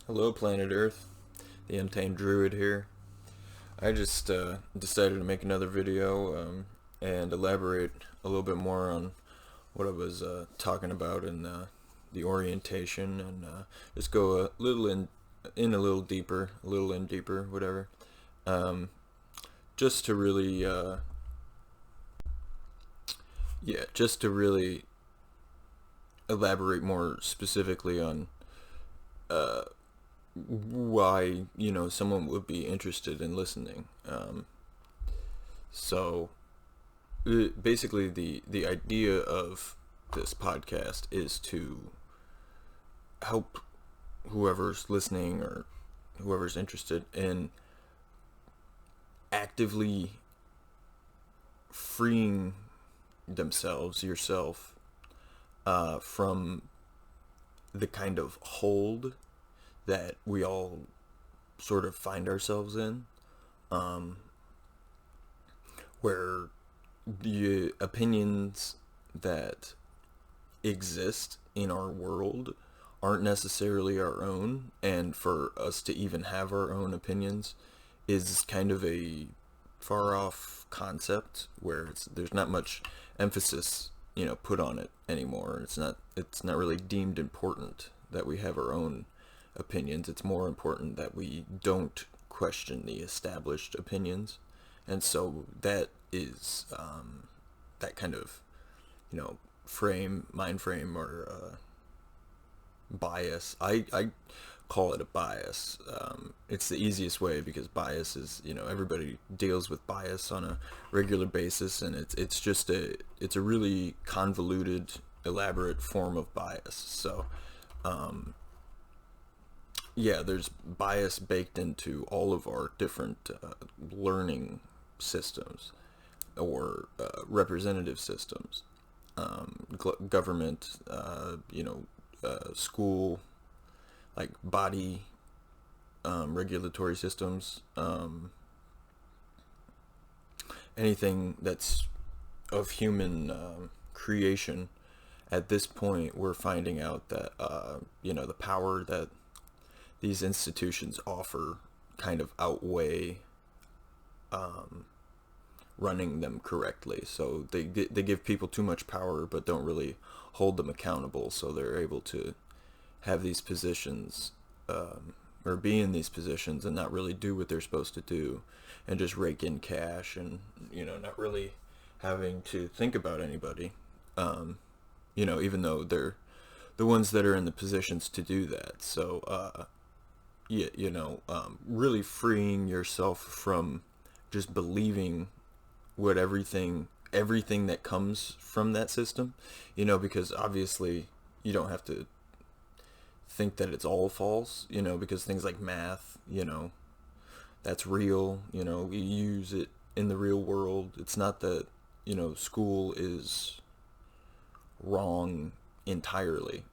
Hello, planet Earth. The Untamed Druid here. I just decided to make another video and elaborate a little bit more on what I was talking about in the orientation, and just go a little in a little deeper, whatever. Um, just to really, just to really elaborate more specifically on uh, why someone would be interested in listening. So basically, the idea of this podcast is to help whoever's listening or whoever's interested in actively freeing themselves, yourself, from the kind of hold that we all sort of find ourselves in, um, where the opinions that exist in our world aren't necessarily our own, and for us to even have our own opinions is kind of a far off concept where there's not much emphasis put on it anymore. It's not really deemed important that we have our own opinions. It's more important that we don't question the established opinions. And so that is that kind of mind frame, or bias. I call it a bias. It's the easiest way, because bias is, everybody deals with bias on a regular basis, and it's a really convoluted, elaborate form of bias. So yeah, there's bias baked into all of our different learning systems, or representative systems, government, school, like body, regulatory systems, anything that's of human creation. At this point, we're finding out that the power that these institutions offer kind of outweigh running them correctly. So they give people too much power, but don't really hold them accountable. So they're able to have these positions, or be in these positions, and not really do what they're supposed to do, and just rake in cash, and not really having to think about anybody. Even though they're the ones that are in the positions to do that. So yeah, really freeing yourself from just believing what everything that comes from that system, because obviously you don't have to think that it's all false, because things like math, that's real. We use it in the real world. It's not that school is wrong entirely.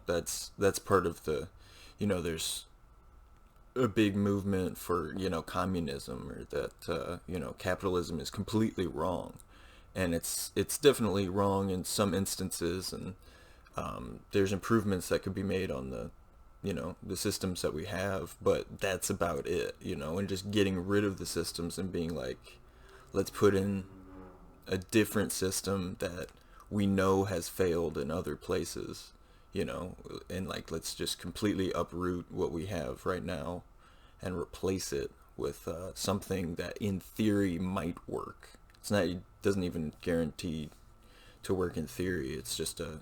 That's part of the, there's a big movement for communism, or that capitalism is completely wrong, and it's definitely wrong in some instances, and there's improvements that could be made on the systems that we have, but that's about it. And just getting rid of the systems and being like, let's put in a different system that we know has failed in other places, and like, let's just completely uproot what we have right now and replace it with something that in theory might work. It doesn't even guarantee to work in theory. It's just a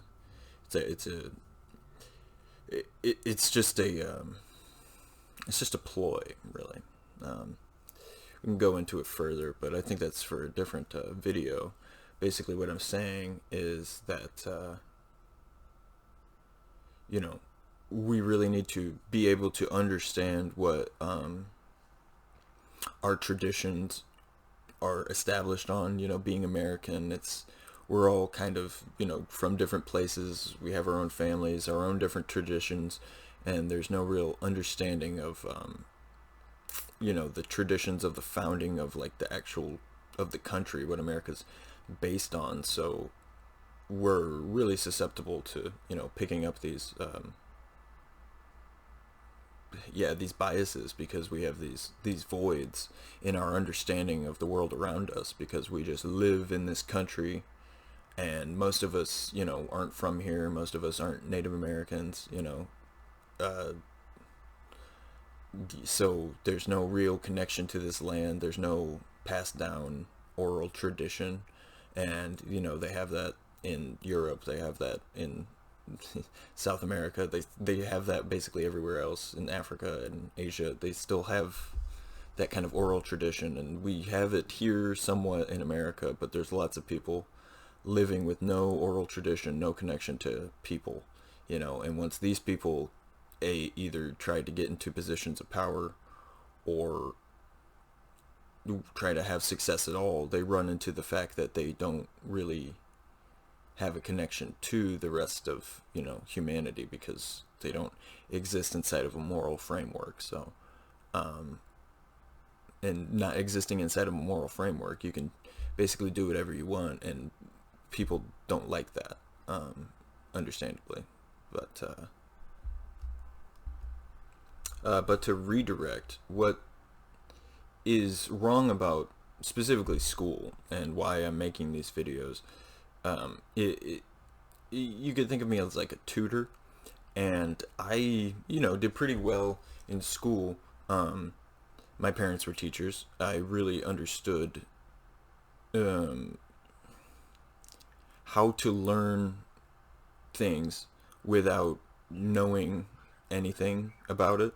it's a it's just a it's just a ploy, really. We can go into it further, but I think that's for a different video. Basically, what I'm saying is that we really need to be able to understand what our traditions are established on. Being American, we're all kind of from different places. We have our own families, our own different traditions, and there's no real understanding of the traditions of the founding of, like, the actual of the country, what America's based on. So we're really susceptible to picking up these yeah, these biases, because we have these voids in our understanding of the world around us, because we just live in this country, and most of us, aren't from here. Most of us aren't Native Americans, uh, so there's no real connection to this land. There's no passed down oral tradition, and they have that in Europe. They have that in South America. They have that basically everywhere else in Africa and Asia. They still have that kind of oral tradition, and we have it here somewhat in America. But there's lots of people living with no oral tradition, no connection to people, and once these people either try to get into positions of power or try to have success at all, they run into the fact that they don't really have a connection to the rest of humanity, because they don't exist inside of a moral framework. So and not existing inside of a moral framework, you can basically do whatever you want, and people don't like that, understandably. But to redirect what is wrong about specifically school and why I'm making these videos, you could think of me as like a tutor, and I, did pretty well in school. My parents were teachers. I really understood how to learn things without knowing anything about it,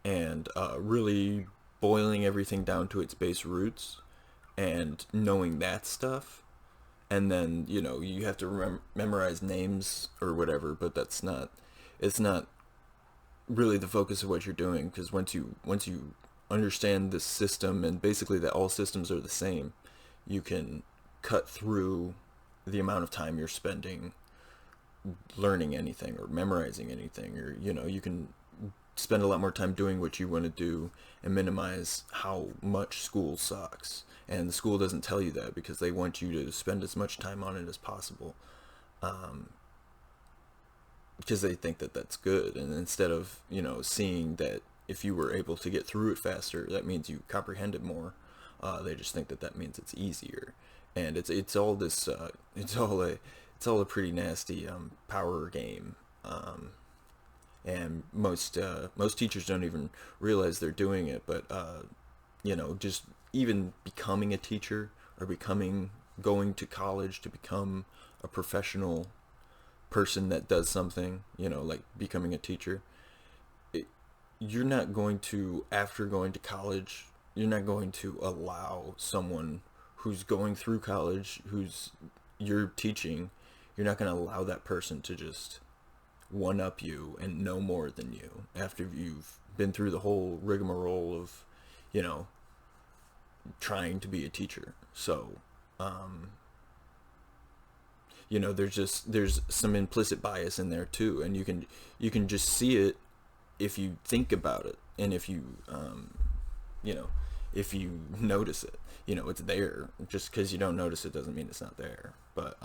and really boiling everything down to its base roots and knowing that stuff. And then you have to memorize names or whatever, but it's not really the focus of what you're doing, because once you understand the system, and basically that all systems are the same, you can cut through the amount of time you're spending learning anything or memorizing anything, or you can spend a lot more time doing what you want to do and minimize how much school sucks. And the school doesn't tell you that, because they want you to spend as much time on it as possible, because they think that that's good. And instead of seeing that if you were able to get through it faster, that means you comprehended more, they just think that that means it's easier. And it's all this it's all a pretty nasty power game. And most teachers don't even realize they're doing it. But just even becoming a teacher, or going to college to become a professional person that does something, like becoming a teacher, you're not going to, after going to college, you're not going to allow someone who's going through college, who's you're teaching, you're not going to allow that person to just one up you and know more than you after you've been through the whole rigmarole of trying to be a teacher. So there's some implicit bias in there too, and you can just see it if you think about it, and if you if you notice it. It's there. Just because you don't notice it doesn't mean it's not there. But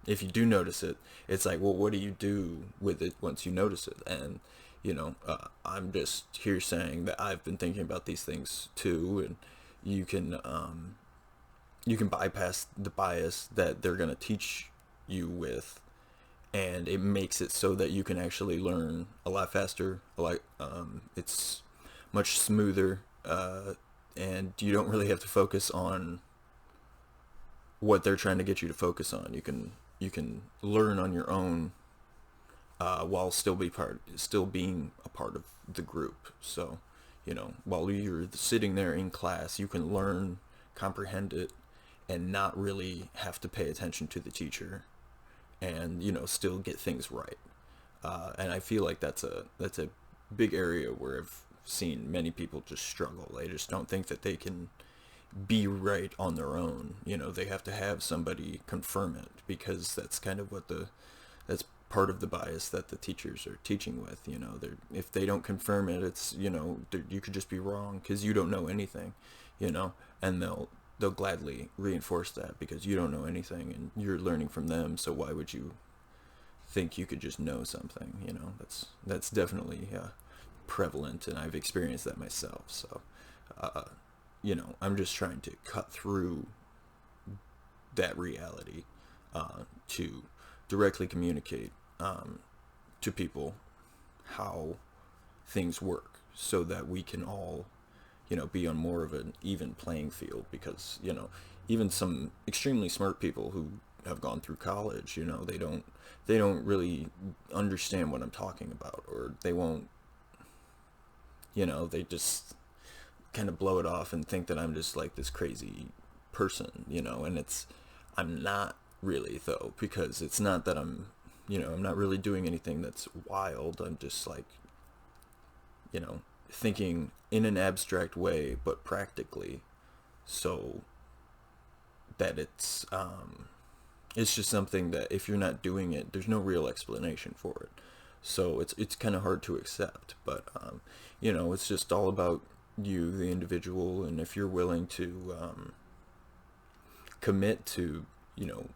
if you do notice it, it's like, well, what do you do with it once you notice it? And I'm just here saying that I've been thinking about these things too, and you can bypass the bias that they're gonna teach you with, and it makes it so that you can actually learn a lot faster. It's much smoother, and you don't really have to focus on what they're trying to get you to focus on. You can learn on your own, while still being a part of the group. So while you're sitting there in class, you can learn, comprehend it, and not really have to pay attention to the teacher, and still get things right. And I feel like that's a big area where I've seen many people just struggle. They just don't think that they can be right on their own. They have to have somebody confirm it, because that's kind of that's part of the bias that the teachers are teaching with. If they don't confirm it, it's you could just be wrong because you don't know anything, and they'll gladly reinforce that because you don't know anything and you're learning from them. So why would you think you could just know something? That's definitely prevalent, and I've experienced that myself. So, I'm just trying to cut through that reality to directly communicate to people how things work, so that we can all, be on more of an even playing field. Because, even some extremely smart people who have gone through college, they don't really understand what I'm talking about, or they won't, they just kind of blow it off and think that I'm just like this crazy person, and I'm not really, though, because it's not that I'm not really doing anything that's wild. I'm just like, thinking in an abstract way, but practically, so that it's just something that if you're not doing it, there's no real explanation for it. So it's kind of hard to accept, but it's just all about you, the individual, and if you're willing to commit to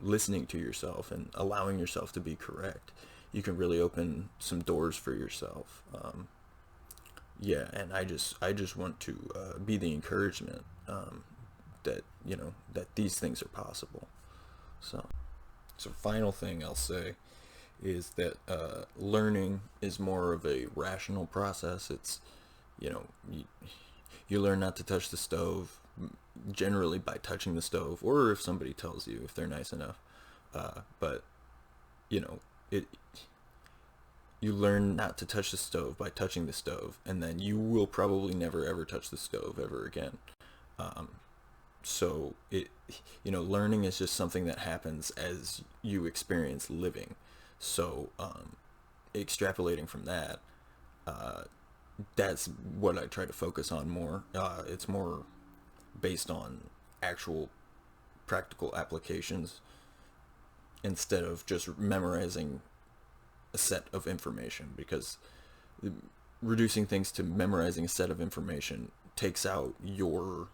listening to yourself and allowing yourself to be correct, you can really open some doors for yourself. And I just want to be the encouragement that that these things are possible. So final thing I'll say is that learning is more of a rational process. It's you learn not to touch the stove, generally by touching the stove, or if somebody tells you, if they're nice enough. But it you learn not to touch the stove by touching the stove, and then you will probably never ever touch the stove ever again. So learning is just something that happens as you experience living. So extrapolating from that, that's what I try to focus on more. It's more based on actual practical applications instead of just memorizing a set of information, because reducing things to memorizing a set of information takes out your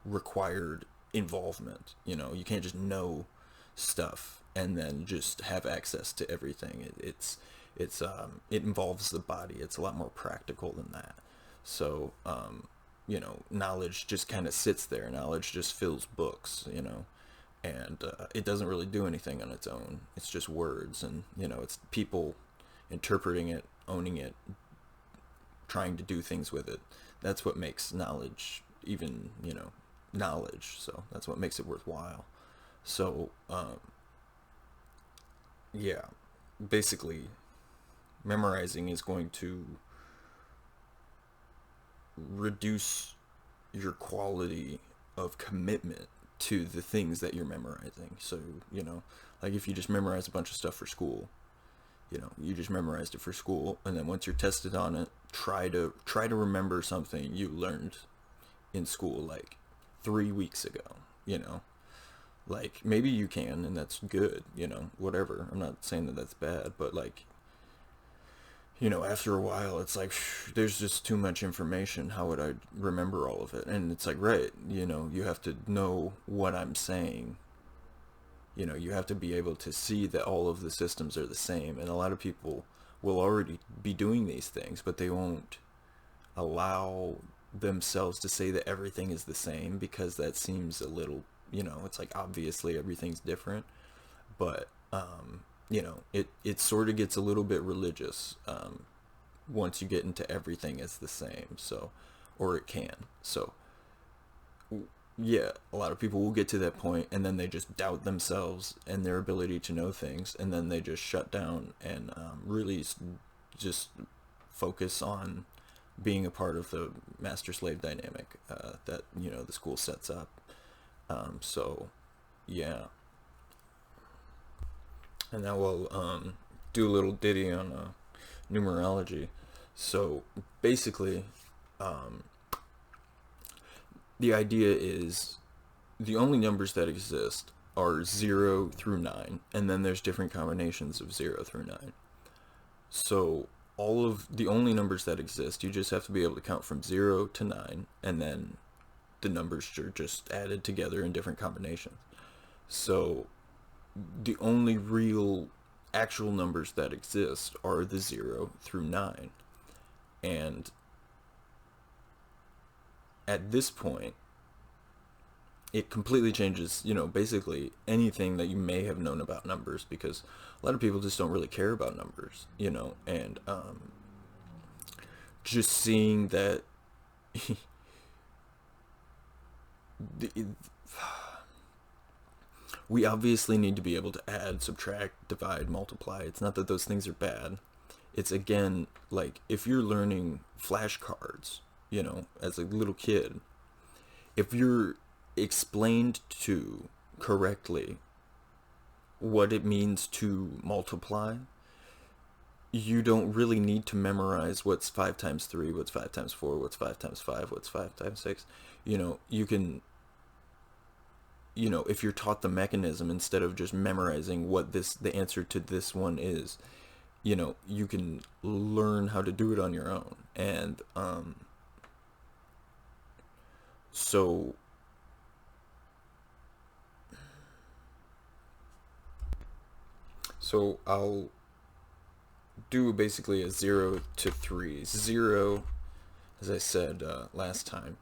required involvement. You can't just know stuff and then just have access to everything. It involves the body. It's a lot more practical than that. So knowledge just kind of sits there. Knowledge just fills books, and it doesn't really do anything on its own. It's just words, and it's people interpreting it, owning it, trying to do things with it. That's what makes knowledge even knowledge. So that's what makes it worthwhile. So basically memorizing is going to reduce your quality of commitment to the things that you're memorizing. So like if you just memorize a bunch of stuff for school, you just memorized it for school, and then once you're tested on it, try to remember something you learned in school like 3 weeks ago. Like maybe you can, and that's good, whatever. I'm not saying that that's bad, but like after a while, it's like, there's just too much information. How would I remember all of it? And it's like, right, you have to know what I'm saying. You have to be able to see that all of the systems are the same. And a lot of people will already be doing these things, but they won't allow themselves to say that everything is the same, because that seems a little, it's like, obviously everything's different. But it sort of gets a little bit religious once you get into everything as the same. So, or it can. So a lot of people will get to that point, and then they just doubt themselves and their ability to know things, and then they just shut down and really just focus on being a part of the master-slave dynamic that the school sets up. And now we'll do a little ditty on numerology. So basically, the idea is the only numbers that exist are 0 through 9, and then there's different combinations of 0 through 9. So all of the only numbers that exist, you just have to be able to count from 0 to 9, and then the numbers are just added together in different combinations. So the only real actual numbers that exist are the 0 through 9. And at this point, it completely changes, basically anything that you may have known about numbers, because a lot of people just don't really care about numbers, and just seeing that the, we obviously need to be able to add, subtract, divide, multiply. It's not that those things are bad. It's, again, like if you're learning flashcards, as a little kid, if you're explained to correctly what it means to multiply, you don't really need to memorize what's 5 times 3, what's 5 times 4, what's 5 times 5, what's 5 times 6. You can, if you're taught the mechanism instead of just memorizing what the answer to this one is, you can learn how to do it on your own. And so I'll do basically a 0 to 3. 0, as I said last time,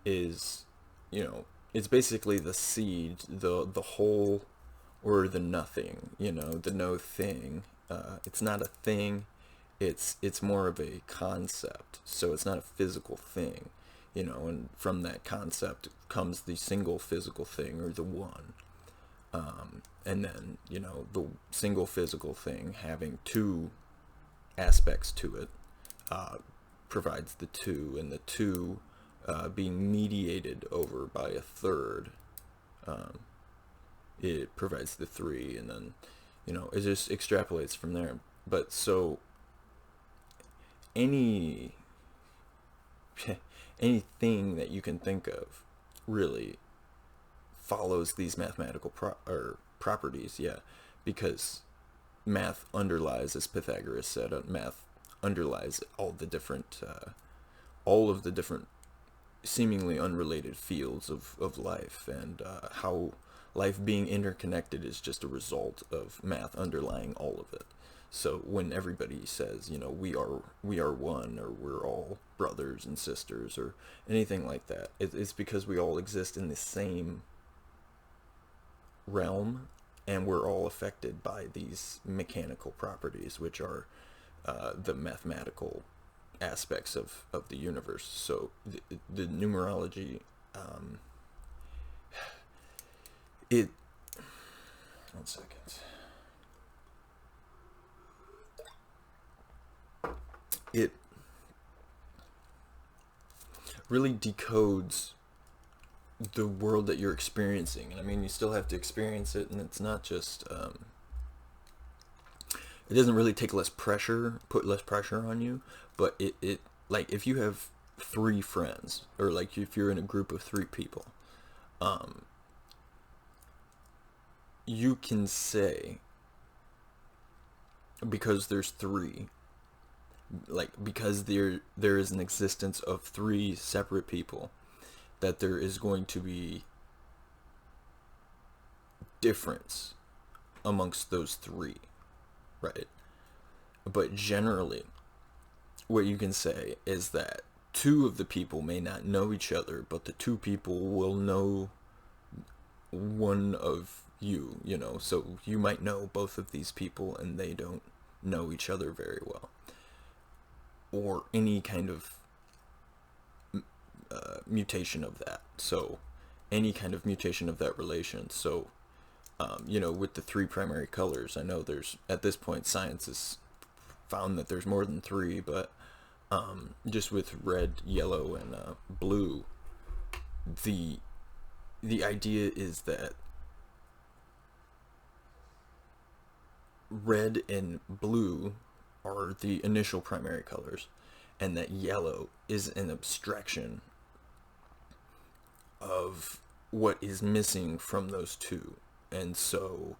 is, it's basically the seed, the whole, or the nothing, the no thing. It's not a thing, it's more of a concept, so it's not a physical thing, and from that concept comes the single physical thing, or the one. And then, the single physical thing having two aspects to it provides the two, and the two being mediated over by a third, it provides the three, and then, it just extrapolates from there. But so anything that you can think of really follows these mathematical properties, because math underlies, as Pythagoras said, math underlies all of the different seemingly unrelated fields of life, and how life being interconnected is just a result of math underlying all of it. So when everybody says, we are one, or we're all brothers and sisters, or anything like that, it's because we all exist in the same realm, and we're all affected by these mechanical properties, which are the mathematical aspects of the universe. So the numerology, one second. It really decodes the world that you're experiencing. And I mean, you still have to experience it, and it's not just it doesn't really put less pressure on you, but it like, if you have 3 friends, or like if you're in a group of 3 people, you can say, because there's 3, like, because there is an existence of 3 separate people, that there is going to be difference amongst those 3, right? But generally, what you can say is that 2 of the people may not know each other, but the 2 people will know one of you, so you might know both of these people, and they don't know each other very well, or any kind of mutation of that. So any kind of mutation of that relation. So with the 3 primary colors, I know there's, at this point, science has found that there's more than 3, but just with red, yellow, and blue, the idea is that red and blue are the initial primary colors, and that yellow is an abstraction of what is missing from those 2. And so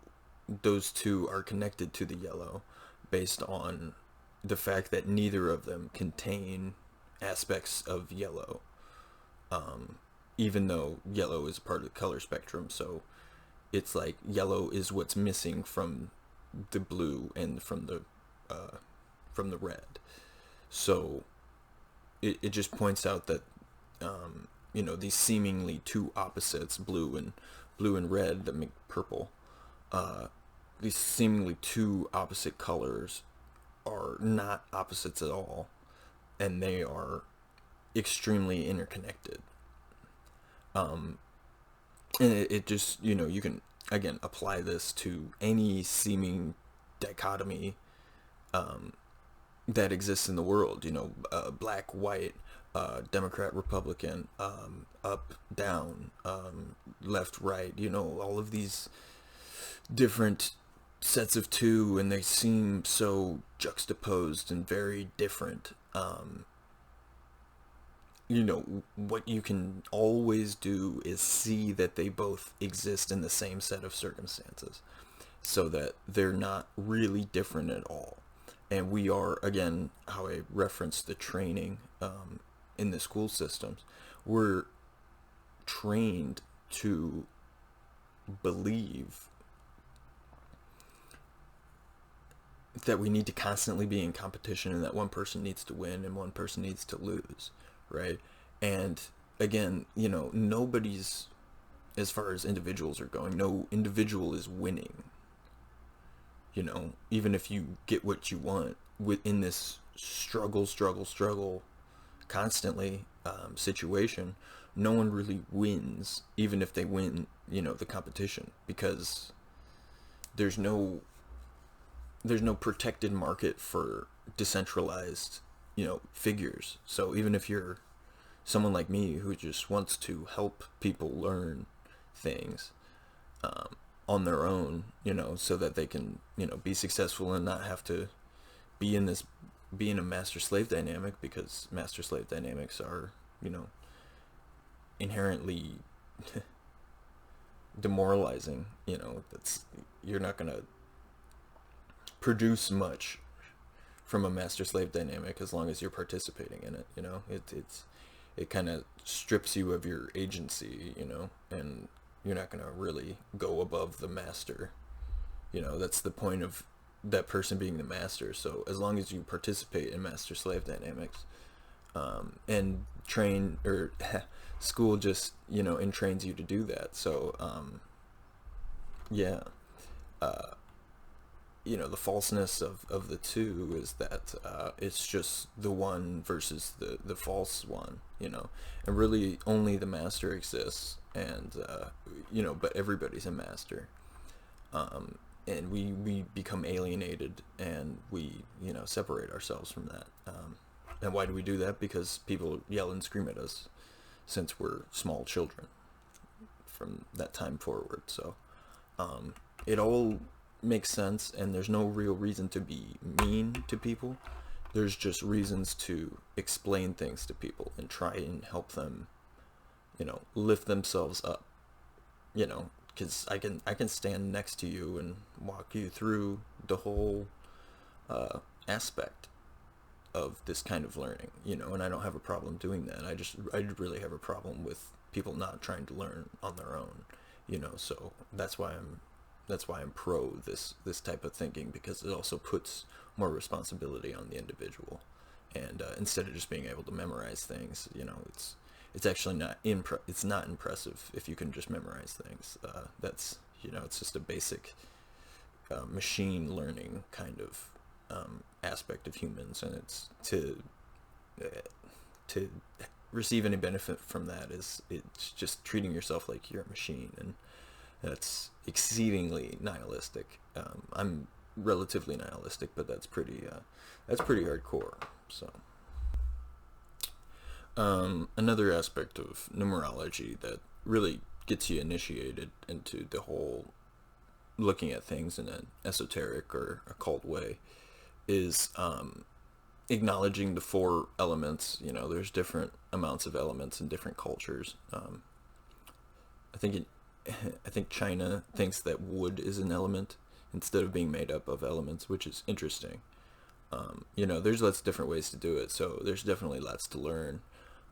those 2 are connected to the yellow based on the fact that neither of them contain aspects of yellow, even though yellow is part of the color spectrum. So it's like yellow is what's missing from the blue and from the red. So it just points out that these seemingly two opposites, blue and red that make purple, these seemingly two opposite colors are not opposites at all, and they are extremely interconnected. And it just, you can again apply this to any seeming dichotomy that exists in the world. Black, white, Democrat, Republican, up, down, left, right. All of these different sets of two, and they seem so juxtaposed and very different. What you can always do is see that they both exist in the same set of circumstances, so that they're not really different at all. And we are, again, how I referenced the training in the school systems, we're trained to believe that we need to constantly be in competition, and that one person needs to win and one person needs to lose, right? And again, nobody's, as far as individuals are going, no individual is winning. Even if you get what you want within this struggle constantly situation, no one really wins, even if they win, the competition, because there's no protected market for decentralized, figures. So even if you're someone like me who just wants to help people learn things on their own, so that they can, be successful and not have to be in a master-slave dynamic, because master-slave dynamics are, inherently demoralizing. You're not going to produce much from a master-slave dynamic as long as you're participating in it. It kind of strips you of your agency, and you're not going to really go above the master. That's the point of that person being the master. So as long as you participate in master-slave dynamics, and train, or school just, entrains you to do that. So, the falseness of the two is that it's just the one versus the false one, and really only the master exists, and but everybody's a master, and we become alienated, and we separate ourselves from that. And why do we do that? Because people yell and scream at us since we're small children from that time forward. So it all makes sense, and there's no real reason to be mean to people. There's just reasons to explain things to people and try and help them, lift themselves up, because I can stand next to you and walk you through the whole aspect of this kind of learning, and I don't have a problem doing that. I really have a problem with people not trying to learn on their own, so that's why I'm pro this type of thinking, because it also puts more responsibility on the individual, and instead of just being able to memorize things, it's actually not it's not impressive if you can just memorize things. That's it's just a basic machine learning kind of aspect of humans, and it's to receive any benefit from that it's just treating yourself like you're a machine, and that's exceedingly nihilistic. I'm relatively nihilistic, but that's pretty hardcore. So another aspect of numerology that really gets you initiated into the whole looking at things in an esoteric or occult way is acknowledging the four elements. There's different amounts of elements in different cultures. I think China thinks that wood is an element instead of being made up of elements, which is interesting. There's lots of different ways to do it, so there's definitely lots to learn,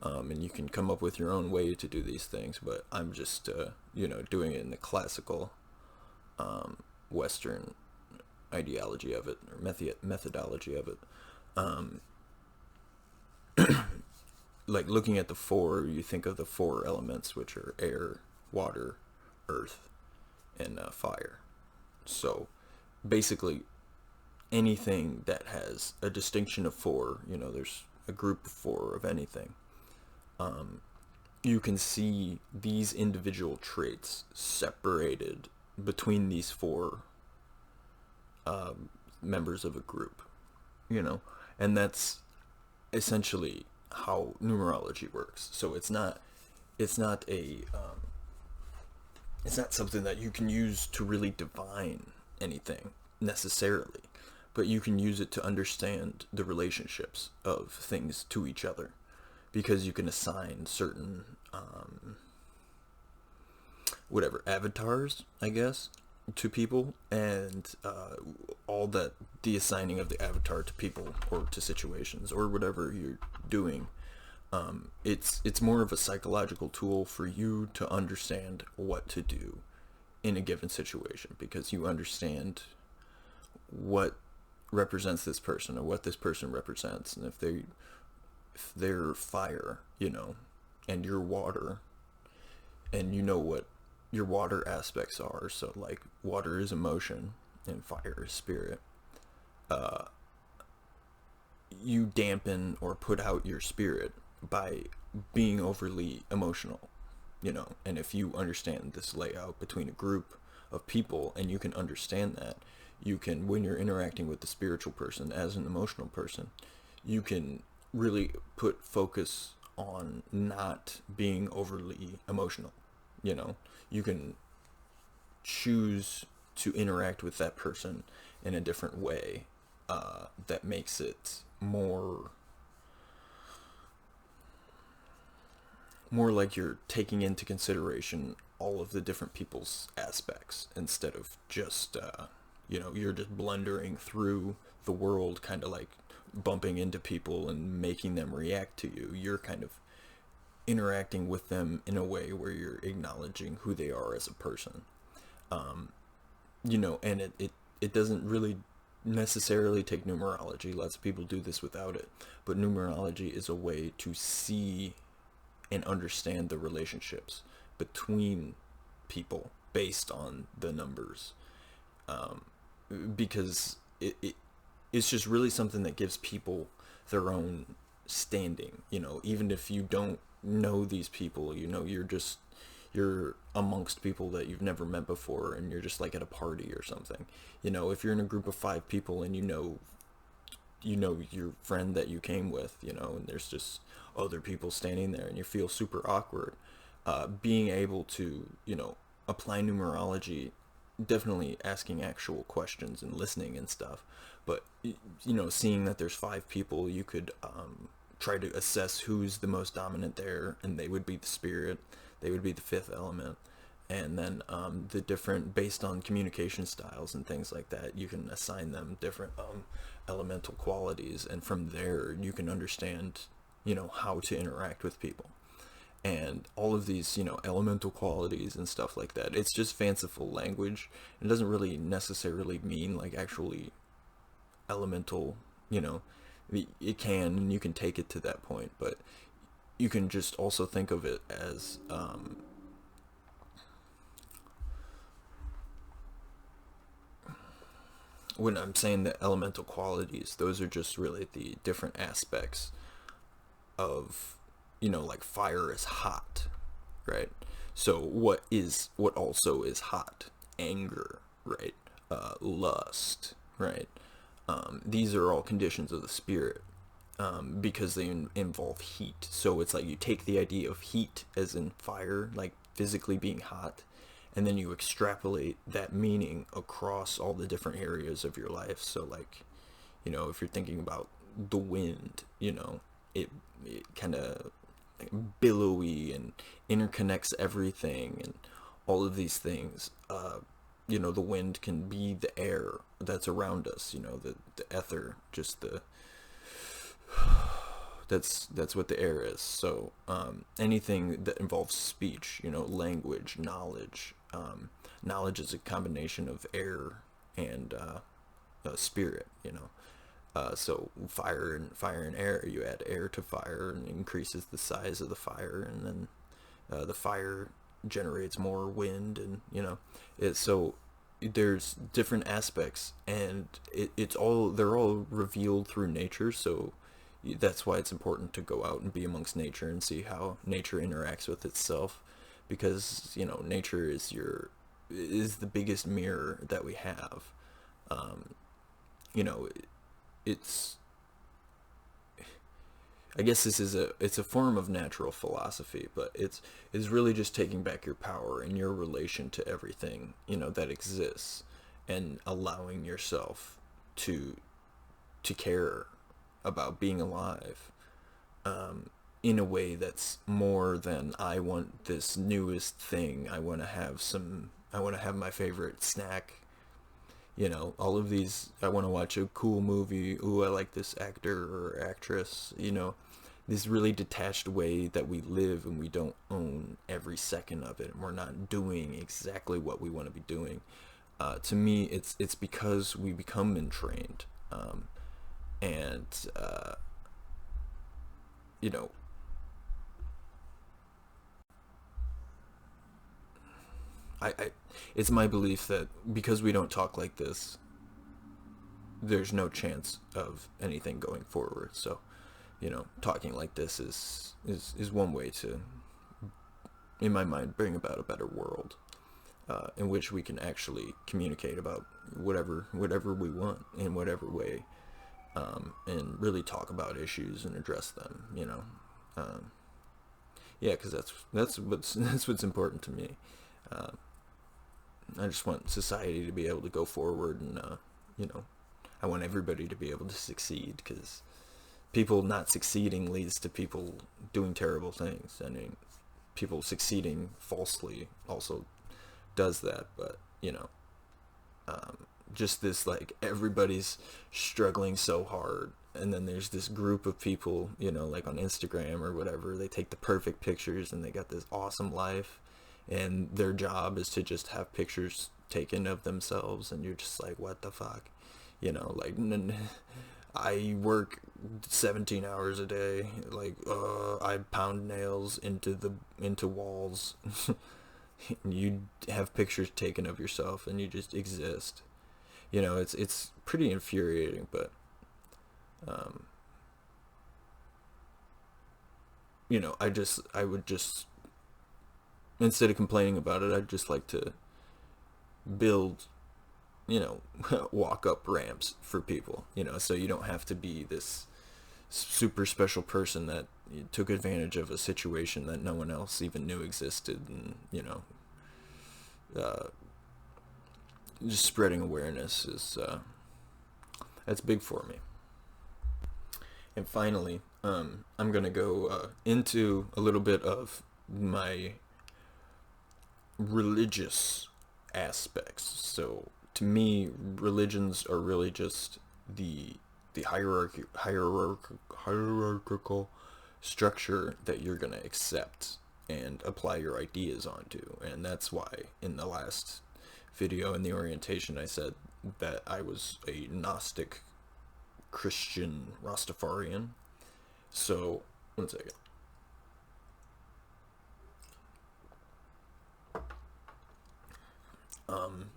and you can come up with your own way to do these things, but I'm just doing it in the classical Western ideology of it, or methodology of it. like looking at the four, you think of the four elements, which are air, water, earth, and fire. So basically, anything that has a distinction of four, there's a group of four of anything, you can see these individual traits separated between these four members of a group, and that's essentially how numerology works. So it's not something that you can use to really divine anything necessarily, but you can use it to understand the relationships of things to each other, because you can assign certain avatars, I guess, to people, and all that, the assigning of the avatar to people or to situations or whatever you're doing, it's more of a psychological tool for you to understand what to do in a given situation, because you understand what represents this person or what this person represents, and if they're fire, and you're water, and you know what your water aspects are. So like water is emotion and fire is spirit. You dampen or put out your spirit by being overly emotional, and if you understand this layout between a group of people, and you can understand that, you can, when you're interacting with the spiritual person as an emotional person, you can really put focus on not being overly emotional. You can choose to interact with that person in a different way, that makes it more like you're taking into consideration all of the different people's aspects, instead of just you're just blundering through the world, kind of like bumping into people and making them react to you. You're kind of interacting with them in a way where you're acknowledging who they are as a person. And it doesn't really necessarily take numerology. Lots of people do this without it, but numerology is a way to see and understand the relationships between people based on the numbers, because it's just really something that gives people their own standing. Even if you don't know these people, you're amongst people that you've never met before, and you're just like at a party or something. If you're in a group of 5 people, and you know your friend that you came with, and there's just other people standing there, and you feel super awkward, being able to apply numerology, definitely asking actual questions and listening and stuff, but seeing that there's 5 people, you could try to assess who's the most dominant there, and they would be the spirit, they would be the 5th element, and then the different, based on communication styles and things like that, you can assign them different elemental qualities, and from there you can understand how to interact with people. And all of these elemental qualities and stuff like that, it's just fanciful language. It doesn't really necessarily mean like actually elemental. It can, and you can take it to that point, but you can just also think of it as when I'm saying the elemental qualities, those are just really the different aspects of, like fire is hot, right? So what also is hot? Anger, right? Lust, right? These are all conditions of the spirit, because they involve heat. So it's like you take the idea of heat as in fire, like physically being hot, and then you extrapolate that meaning across all the different areas of your life. So like, if you're thinking about the wind, it kind of billowy and interconnects everything and all of these things. The wind can be the air that's around us, the ether, just that's what the air is. So anything that involves speech, language, knowledge. Knowledge is a combination of air and spirit, So fire and air, you add air to fire and it increases the size of the fire, and then the fire generates more wind, and so there's different aspects, and they're all revealed through nature. So that's why it's important to go out and be amongst nature and see how nature interacts with itself, because nature is the biggest mirror that we have. um, you know it's I guess it's a form of natural philosophy, but it's really just taking back your power and your relation to everything that exists, and allowing yourself to care about being alive, in a way that's more than, I want this newest thing, I want to have my favorite snack, all of these, I want to watch a cool movie, ooh, I like this actor or actress, this really detached way that we live, and we don't own every second of it, and we're not doing exactly what we want to be doing. To me, it's because we become entrained, and you know I it's my belief that because we don't talk like this, there's no chance of anything going forward. So, talking like this is one way to, in my mind, bring about a better world, in which we can actually communicate about whatever we want in whatever way, and really talk about issues and address them. Yeah, because that's what's that's what's important to me. Uh, I just want society to be able to go forward, and you know, I want everybody to be able to succeed, because people not succeeding leads to people doing terrible things. I mean, people succeeding falsely also does that, but just this, like, everybody's struggling so hard, and then there's this group of people, like on Instagram or whatever, they take the perfect pictures and they got this awesome life, and their job is to just have pictures taken of themselves, and you're just like, what the fuck, like, I work 17 hours a day, like, I pound nails into walls. You have pictures taken of yourself and you just exist. It's pretty infuriating, but um, I would just, instead of complaining about it, I'd just like to build, you know, walk up ramps for people, so you don't have to be this super special person that took advantage of a situation that no one else even knew existed, and uh, just spreading awareness is that's big for me. And finally, I'm gonna go into a little bit of my religious aspects. So to me, religions are really just the hierarchical structure that you're gonna accept and apply your ideas onto. And that's why in the last video in the orientation I said that I was a Gnostic Christian Rastafarian. So, one second. Um,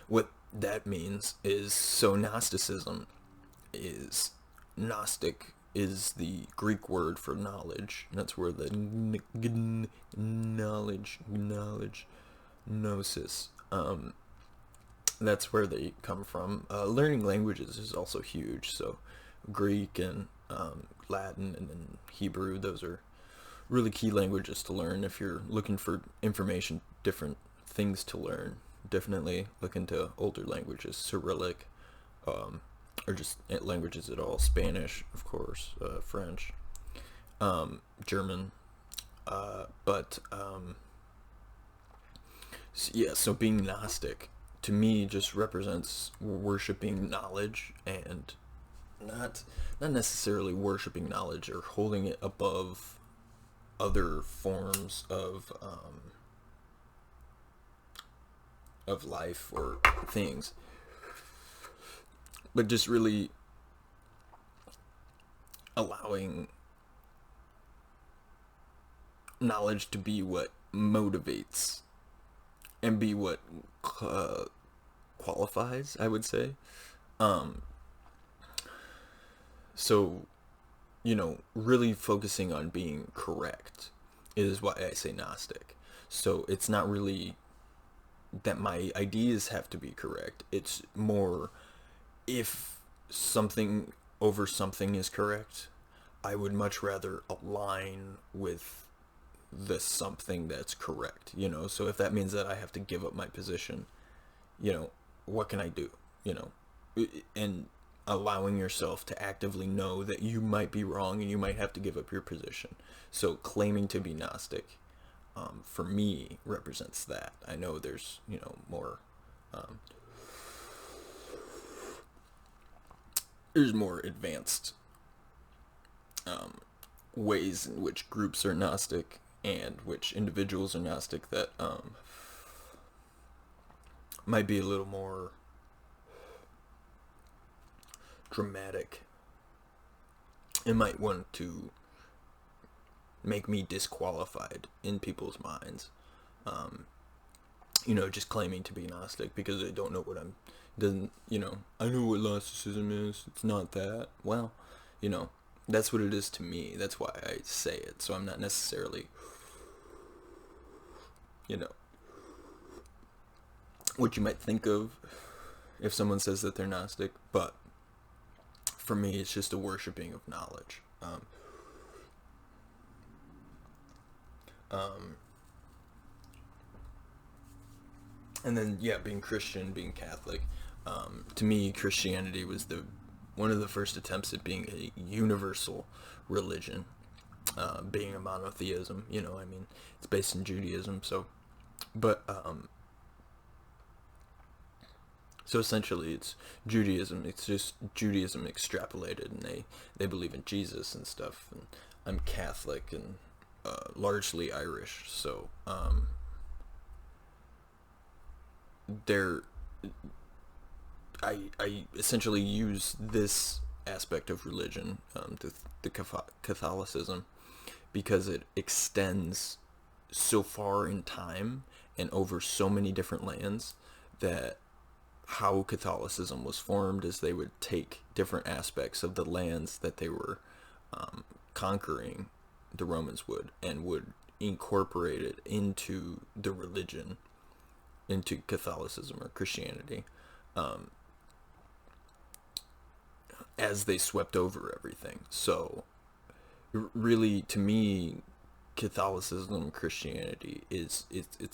what that means is, so Gnosticism is, Gnostic is the Greek word for knowledge. And that's where the knowledge, gnosis, that's where they come from. Learning languages is also huge. So Greek and Latin and Hebrew, those are really key languages to learn if you're looking for information, different things to learn. Definitely look into older languages, Cyrillic, or just languages at all. Spanish, of course, French, German, but yeah. So being Gnostic to me just represents worshiping knowledge, and not not necessarily worshiping knowledge or holding it above other forms of life or things, but just really allowing knowledge to be what motivates and be what qualifies, I would say. Um, so, really focusing on being correct is why I say Gnostic. So it's not really that my ideas have to be correct. It's more, if something over something is correct, I would much rather align with the something that's correct, So if that means that I have to give up my position, what can I do? You know, and allowing yourself to actively know that you might be wrong and you might have to give up your position. So claiming to be Gnostic, for me, represents that. I know there's, more, um, there's more advanced ways in which groups are Gnostic and which individuals are Gnostic that might be a little more dramatic. It might want to make me disqualified in people's minds. Just claiming to be Gnostic because they don't know what I know what Gnosticism is. It's not that. Well, that's what it is to me. That's why I say it. So I'm not necessarily, what you might think of if someone says that they're Gnostic, but for me, it's just a worshiping of knowledge. And then, being Christian, being Catholic, to me, Christianity was one of the first attempts at being a universal religion, being a monotheism. It's based in Judaism, but so essentially, it's Judaism. It's just Judaism extrapolated, and they believe in Jesus and stuff. And I'm Catholic and largely Irish, so I essentially use this aspect of religion, the Catholicism, because it extends so far in time and over so many different lands that how Catholicism was formed is they would take different aspects of the lands that they were conquering, the Romans would incorporate it into the religion, into Catholicism or Christianity, as they swept over everything. So really, to me, Catholicism, Christianity it's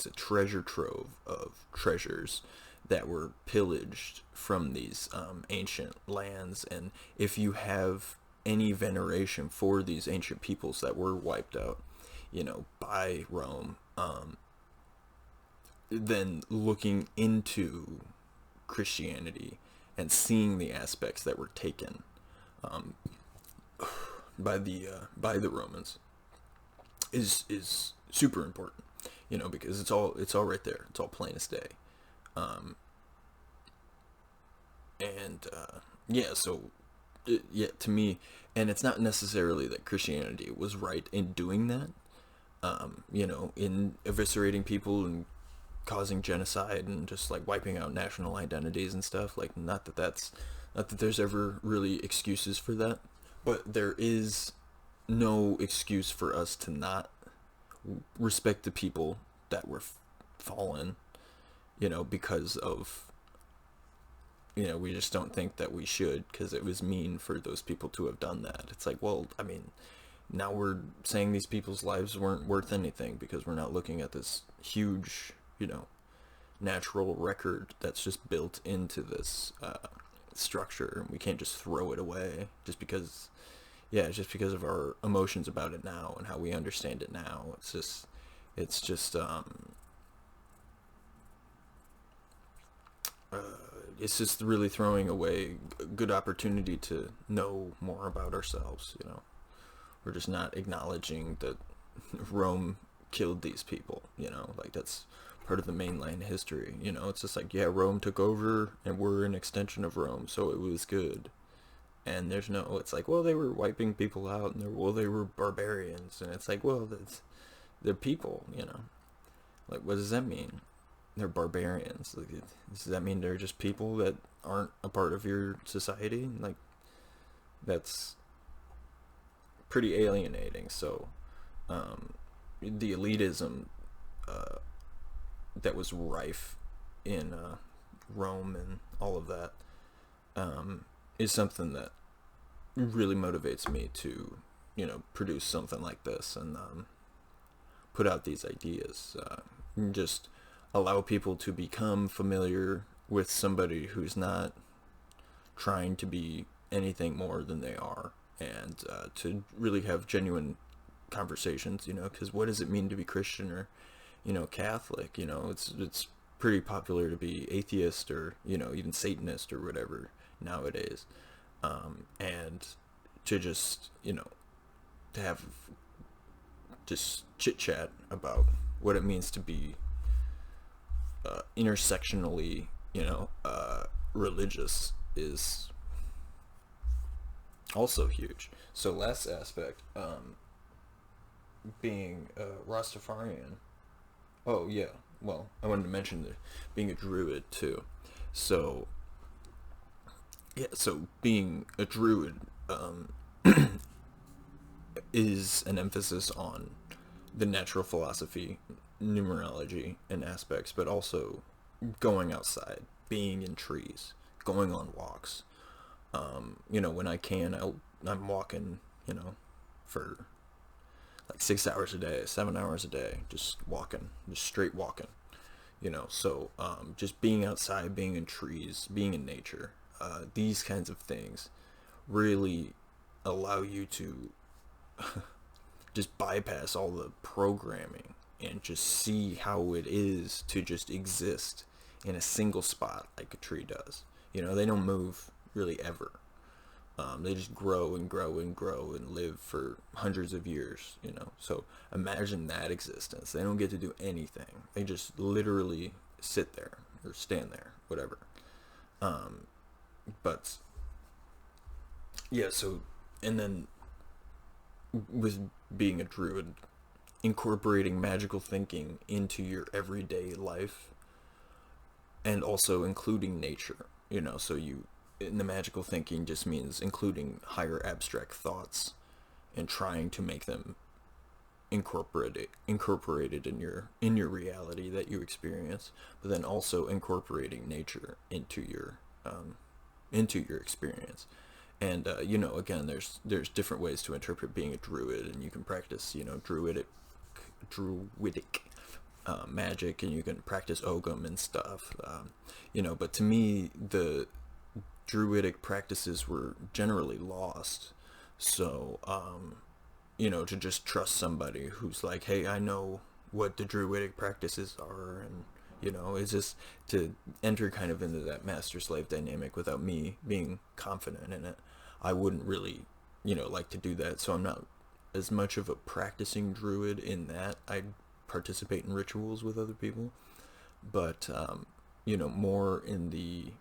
a treasure trove of treasures that were pillaged from these ancient lands. And if you have any veneration for these ancient peoples that were wiped out, by Rome, then looking into Christianity and seeing the aspects that were taken by the Romans is super important, because it's all right there. It's all plain as day. To me, and it's not necessarily that Christianity was right in doing that, in eviscerating people and causing genocide and just like wiping out national identities and stuff. Like, not that there's ever really excuses for that, but there is no excuse for us to not respect the people that were fallen, because of, we just don't think that we should, because it was mean for those people to have done that. It's like, well, now we're saying these people's lives weren't worth anything because we're not looking at this huge, natural record that's just built into this structure. We can't just throw it away just because of our emotions about it now and how we understand it now. It's just really throwing away a good opportunity to know more about ourselves. We're just not acknowledging that Rome killed these people. Like, that's part of the mainline history. It's just like, Rome took over and we're an extension of Rome, so it was good. And there's no, it's like, well, they were wiping people out, and well, they were barbarians, and it's like, well, they're people, you know. Like, what does that mean? They're barbarians. Like, does that mean they're just people that aren't a part of your society? Like, that's pretty alienating. So, the elitism that was rife in Rome and all of that is something that really motivates me to, produce something like this and put out these ideas. And just allow people to become familiar with somebody who's not trying to be anything more than they are, and to really have genuine conversations, because what does it mean to be Christian or, Catholic? It's pretty popular to be atheist or, even Satanist or whatever nowadays. And to just, to have just chit chat about what it means to be intersectionally, religious is also huge. So last aspect, being Rastafarian. Oh yeah, well, I wanted to mention being a druid too. So yeah, so being a druid is an emphasis on the natural philosophy, numerology, and aspects, but also going outside, being in trees, going on walks. When I can, I'm walking, for like 6 hours a day, 7 hours a day, just walking, just straight walking. So just being outside, being in trees, being in nature, these kinds of things really allow you to just bypass all the programming and just see how it is to just exist in a single spot like a tree does. They don't move really ever. They just grow and grow and grow and live for hundreds of years, So imagine that existence. They don't get to do anything. They just literally sit there or stand there, whatever. But yeah, so, and then with being a druid, incorporating magical thinking into your everyday life and also including nature, so in the magical thinking just means including higher abstract thoughts and trying to make them incorporated in your reality that you experience, but then also incorporating nature into your experience. And again, there's different ways to interpret being a druid, and you can practice druidic magic, and you can practice ogum and stuff. But to me, the druidic practices were generally lost. So to just trust somebody who's like, hey, I know what the druidic practices are, and it's just to enter kind of into that master-slave dynamic without me being confident in it. I wouldn't really, like to do that. So I'm not as much of a practicing druid in that. I participate in rituals with other people, but more in the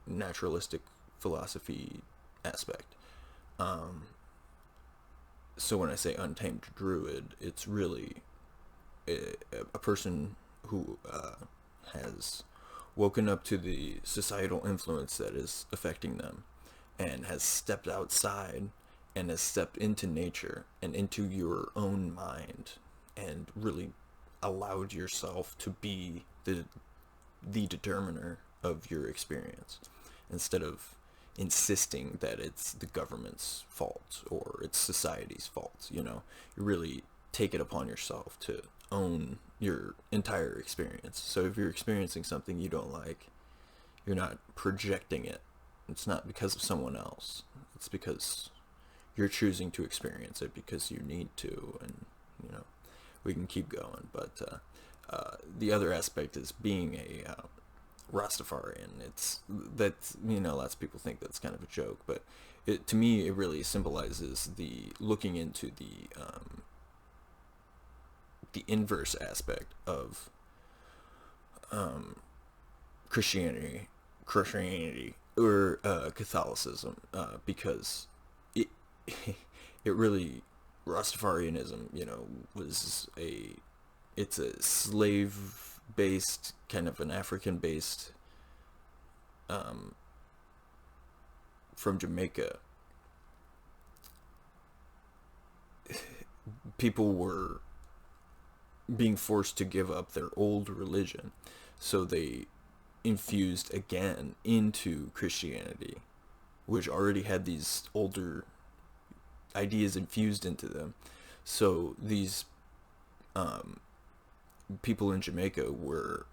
naturalistic philosophy aspect. So when I say untamed druid, it's really a person who has woken up to the societal influence that is affecting them, and has stepped outside and has stepped into nature and into your own mind, and really allowed yourself to be the determiner of your experience, instead of insisting that it's the government's fault or it's society's fault. You really take it upon yourself to own your entire experience. So if you're experiencing something you don't like, you're not projecting it. It's not because of someone else. It's because you're choosing to experience it because you need to, and we can keep going. But the other aspect is being a Rastafarian. It's that lots of people think that's kind of a joke, but to me it really symbolizes the looking into the inverse aspect of Christianity, or Catholicism, because it it really, Rastafarianism, was it's a slave based, kind of an African based, um, from Jamaica. People were being forced to give up their old religion, so they infused again into Christianity, which already had these older ideas infused into them. So these, um, people in Jamaica were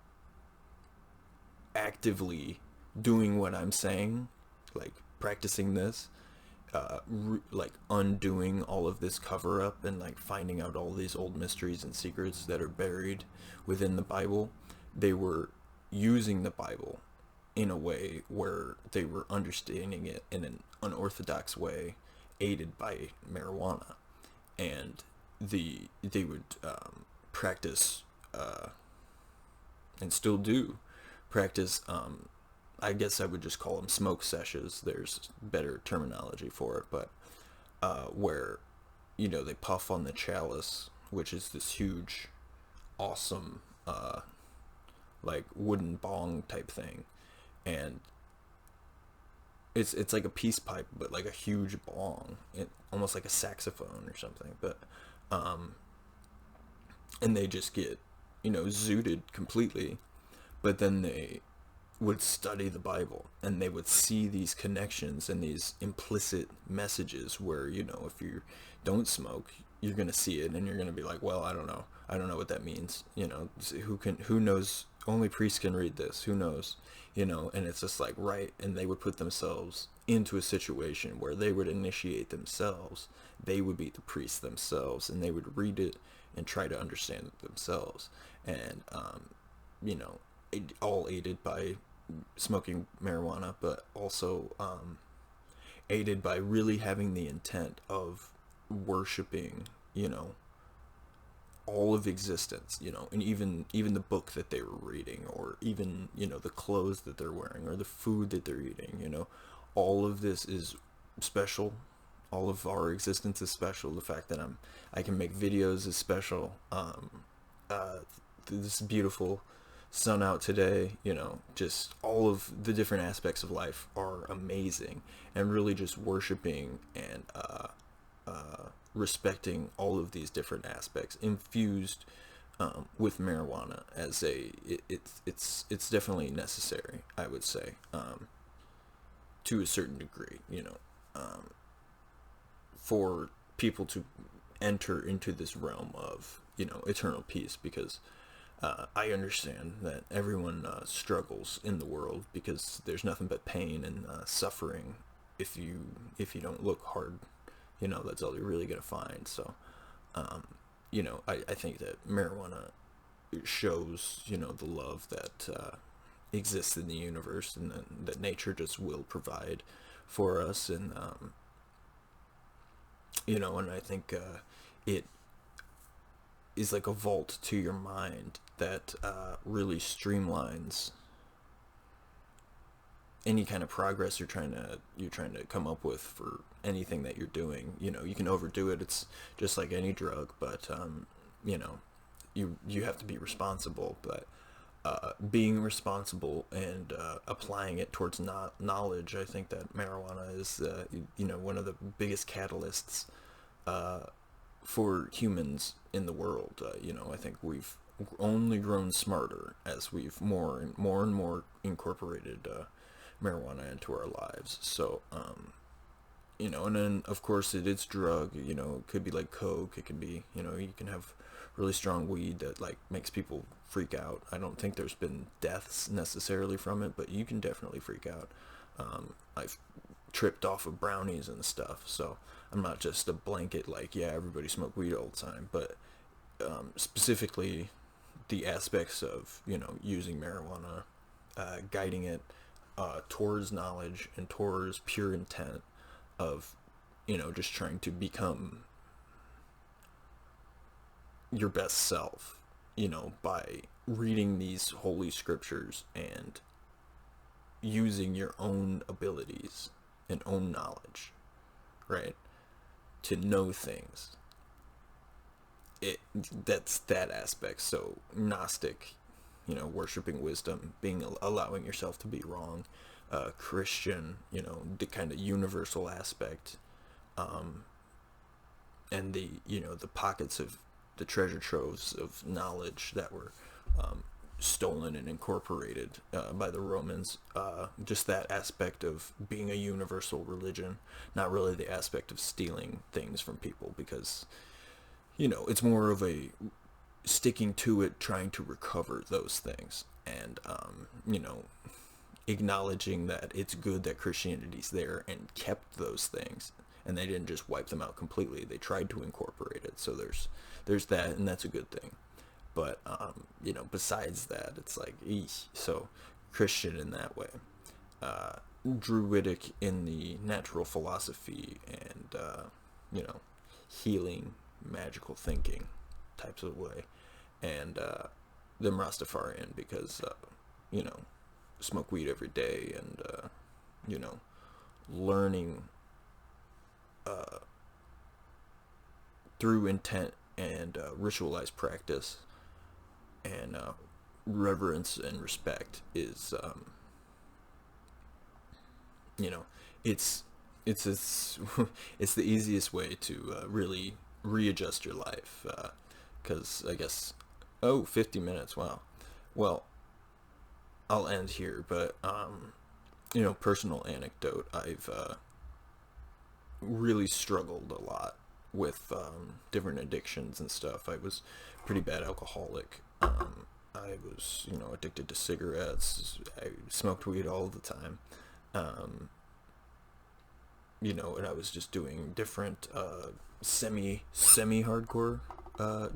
actively doing what I'm saying, like practicing this, like undoing all of this cover up and like finding out all these old mysteries and secrets that are buried within the Bible. They were using the Bible in a way where they were understanding it in an unorthodox way, aided by marijuana. And they would, practice, and still do practice, I guess I would just call them smoke sessions. There's better terminology for it, but where, they puff on the chalice, which is this huge, awesome, like wooden bong type thing, and it's like a peace pipe, but like a huge bong, almost like a saxophone or something. But and they just get, zooted completely, but then they would study the Bible and they would see these connections and these implicit messages where, if you don't smoke, you're going to see it and you're going to be like, well, I don't know. I don't know what that means. Who knows? Only priests can read this. Who knows? And it's just like, right. And they would put themselves into a situation where they would initiate themselves. They would be the priests themselves and they would read it and try to understand it themselves. And, all aided by smoking marijuana, but also, aided by really having the intent of worshiping, all of existence, and even the book that they were reading, or even, the clothes that they're wearing, or the food that they're eating, all of this is special. All of our existence is special. The fact that I can make videos is special. Uh, this beautiful sun out today, just all of the different aspects of life are amazing, and really just worshiping and, respecting all of these different aspects infused, with marijuana as it's definitely necessary, I would say, to a certain degree, for people to enter into this realm of, eternal peace, because, I understand that everyone, struggles in the world, because there's nothing but pain and, suffering. If you don't look hard, that's all you're really gonna find. So, I think that marijuana shows, the love that, exists in the universe, and that nature just will provide for us. And, and I think, it is like a vault to your mind that, really streamlines any kind of progress you're trying to come up with for anything that you're doing. You can overdo it. It's just like any drug, but, you know, you have to be responsible. But, being responsible and, applying it towards knowledge, I think that marijuana is, one of the biggest catalysts, for humans in the world. I think we've only grown smarter as we've more incorporated, marijuana into our lives. So, and then of course it's drug. It could be like coke. It could be, you can have really strong weed that like makes people freak out. I don't think there's been deaths necessarily from it, but you can definitely freak out. I've tripped off of brownies and stuff, so I'm not just a blanket like, yeah, everybody smoke weed all the time, but, specifically the aspects of, using marijuana, guiding it, towards knowledge and towards pure intent of, just trying to become your best self, by reading these holy scriptures and using your own abilities and own knowledge, right, to know things. That's that aspect. So Gnostic, worshiping wisdom, allowing yourself to be wrong. Christian, the kind of universal aspect, and the pockets of the treasure troves of knowledge that were stolen and incorporated by the Romans. Just that aspect of being a universal religion, not really the aspect of stealing things from people, because it's more of a sticking to it, trying to recover those things, and acknowledging that it's good that Christianity's there and kept those things, and they didn't just wipe them out completely. They tried to incorporate it. So there's that, and that's a good thing. But besides that, it's like, eesh. So Christian in that way, Druidic in the natural philosophy and healing, magical thinking types of way, and them Rastafarian because smoke weed every day, and learning through intent and ritualized practice and reverence and respect is it's it's the easiest way to really readjust your life, because I guess 50 minutes, wow. Well, I'll end here, but personal anecdote, I've really struggled a lot with different addictions and stuff. I was pretty bad alcoholic. I was, addicted to cigarettes. I smoked weed all the time. And I was just doing different semi-hardcore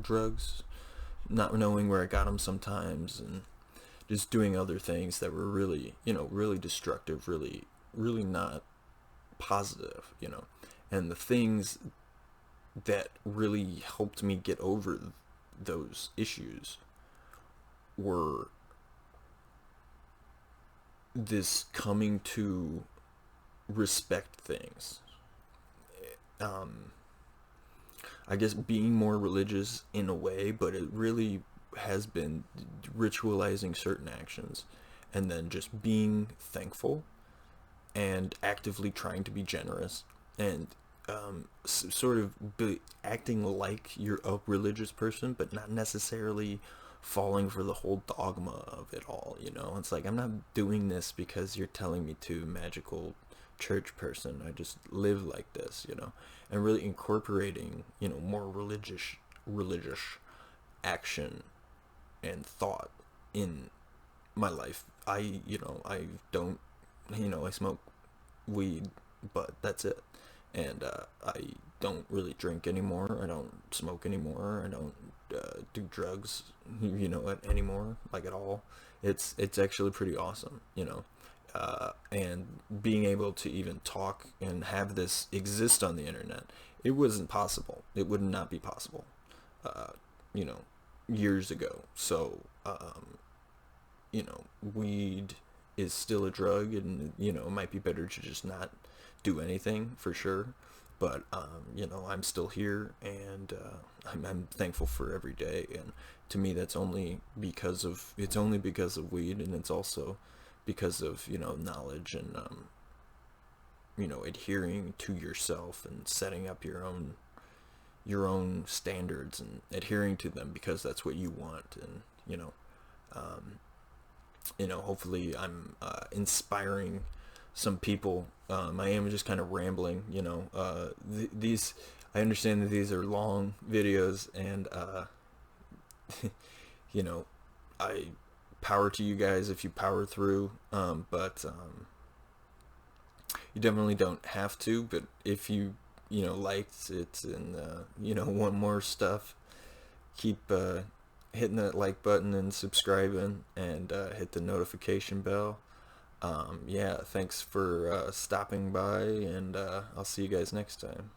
drugs, not knowing where I got them sometimes, and just doing other things that were really, really destructive, really, really not positive, And the things that really helped me get over those issues were this coming to respect things. I guess being more religious in a way, but it really has been ritualizing certain actions, and then just being thankful and actively trying to be generous, and sort of acting like you're a religious person, but not necessarily falling for the whole dogma of it all. It's like, I'm not doing this because you're telling me to, magical church person. I just live like this, and really incorporating more religious action and thought in my life. I don't, I smoke weed, but that's it. And I don't really drink anymore. I don't smoke anymore. I don't do drugs, anymore, like, at all. It's actually pretty awesome, and being able to even talk and have this exist on the internet, it wasn't possible. It would not be possible, years ago. So, weed is still a drug, and, it might be better to just not do anything, for sure. But, I'm still here, and I'm thankful for every day. And to me, it's only because of weed, and it's also because of, knowledge, and, adhering to yourself and setting up your own standards and adhering to them because that's what you want. And, hopefully I'm inspiring some people. I am just kind of rambling, these, I understand that these are long videos, and I power to you guys if you power through, but you definitely don't have to. But if you liked it and want more stuff, keep hitting that like button and subscribing, and hit the notification bell. Yeah, thanks for stopping by, and I'll see you guys next time.